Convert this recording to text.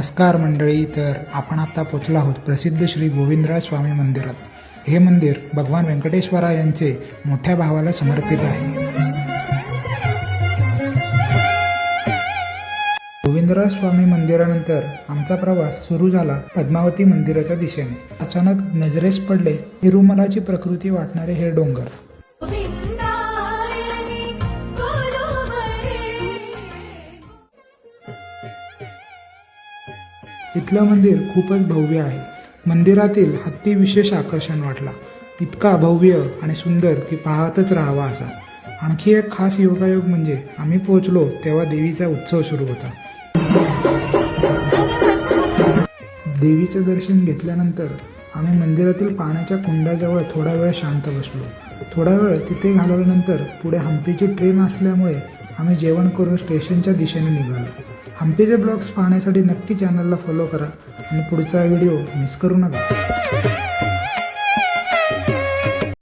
नमस्कार मंडळी. तर आपण आता पोचलो आहोत प्रसिद्ध श्री गोविंदराज स्वामी मंदिरात. हे मंदिर भगवान वेंकटेश्वरा यांचे मोठ्या भावाला समर्पित आहे. गोविंदराज स्वामी मंदिरानंतर आमचा प्रवास सुरू झाला पद्मावती मंदिराच्या दिशेने. अचानक नजरेस पडले तिरुमलाची प्रकृती वाटणारे हे डोंगर. इथलं मंदिर खूपच भव्य आहे. मंदिरातील हत्ती विशेष आकर्षण वाटला. इतका भव्य आणि सुंदर की पाहतच राहावा असा. आणखी एक खास योगायोग म्हणजे आम्ही पोहोचलो तेव्हा देवीचा उत्सव सुरू होता. देवीचे दर्शन घेतल्यानंतर आम्ही मंदिरातील पाण्याच्या कुंडाजवळ थोडा वेळ शांत बसलो. थोडा वेळ तिथे घालवल्यानंतर पुढे हम्पीची ट्रेन असल्यामुळे आम्ही जेवण करून स्टेशनच्या दिशेने निघालो. हम्पीचे ब्लॉग्स पाहण्यासाठी नक्की चॅनलला फॉलो करा आणि पुढचा व्हिडिओ मिस करू नका.